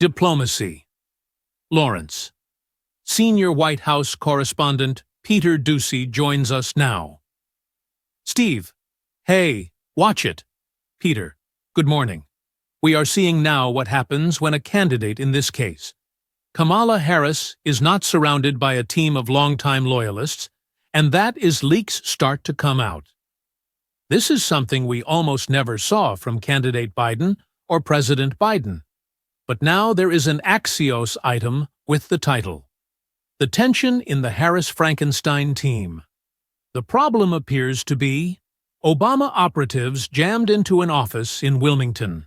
Diplomacy. Lawrence. Senior White House correspondent Peter Doocy joins us now. Steve. Hey, watch it. Peter. Good morning. We are seeing now what happens when a candidate in this case, Kamala Harris, is not surrounded by a team of longtime loyalists, and that is leaks start to come out. This is something we almost never saw from candidate Biden or President Biden. But now there is an Axios item with the title, "The Tension in the Harris-Frankenstein Team." The problem appears to be Obama operatives jammed into an office in Wilmington.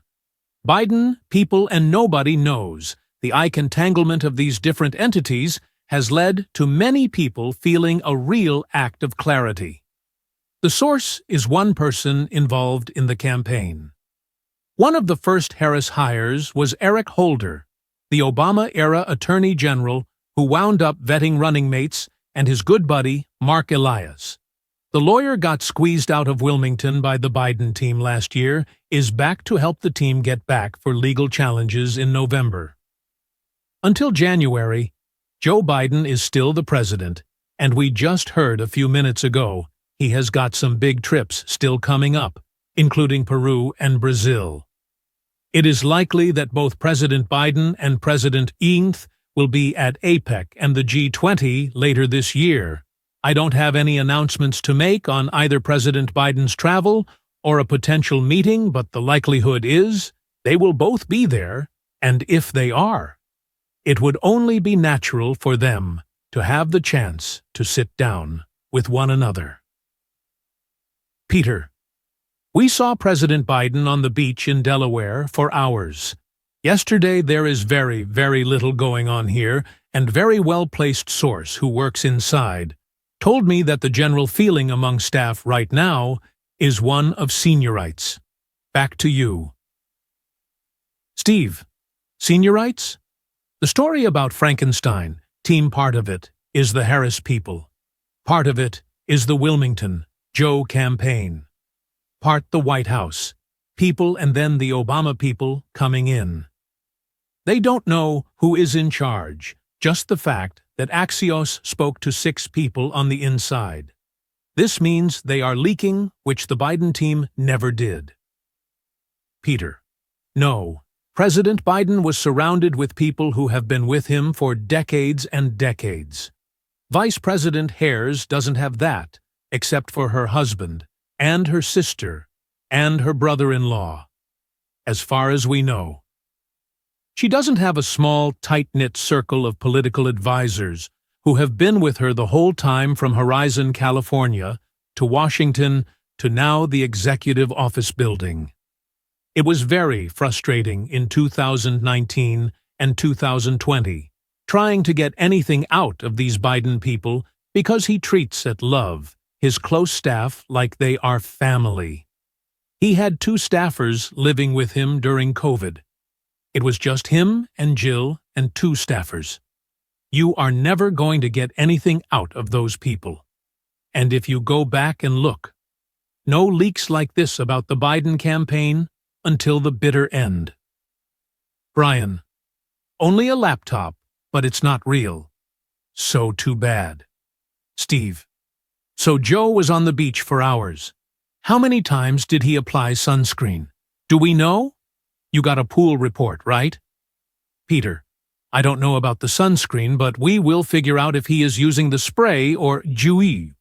Biden, people, and nobody knows. The eye-entanglement of these different entities has led to many people feeling a real act of clarity. The source is one person involved in the campaign. One of the first Harris hires was Eric Holder, the Obama-era Attorney General who wound up vetting running mates, and his good buddy, Mark Elias. The lawyer got squeezed out of Wilmington by the Biden team last year, is back to help the team get back for legal challenges in November. Until January, Joe Biden is still the president, and we just heard a few minutes ago he has got some big trips still coming up, including Peru and Brazil. It is likely that both President Biden and President Xi will be at APEC and the G20 later this year. I don't have any announcements to make on either President Biden's travel or a potential meeting, but the likelihood is they will both be there, and if they are, it would only be natural for them to have the chance to sit down with one another. Peter. We saw President Biden on the beach in Delaware for hours. Yesterday there is very, very little going on here, and very well-placed source who works inside told me that the general feeling among staff right now is one of seniorites. Back to you. Steve. Seniorites? The story about Frankenstein, team part of it, is the Harris people. Part of it is the Wilmington, Joe campaign. Part the White House, people, and then the Obama people coming in. They don't know who is in charge, just the fact that Axios spoke to 6 people on the inside. This means they are leaking, which the Biden team never did. Peter. No, President Biden was surrounded with people who have been with him for decades and decades. Vice President Harris doesn't have that, except for her husband, and her sister, and her brother-in-law, as far as we know. She doesn't have a small, tight-knit circle of political advisors who have been with her the whole time from Horizon, California, to Washington, to now the Executive Office Building. It was very frustrating in 2019 and 2020, trying to get anything out of these Biden people because he treats at Love his close staff like they are family. He had 2 staffers living with him during COVID. It was just him and Jill and 2 staffers. You are never going to get anything out of those people. And if you go back and look, no leaks like this about the Biden campaign until the bitter end. Brian. Only a laptop, but it's not real. So too bad. Steve. So Joe was on the beach for hours. How many times did he apply sunscreen? Do we know? You got a pool report, right? Peter. I don't know about the sunscreen, but we will figure out if he is using the spray or Dewey.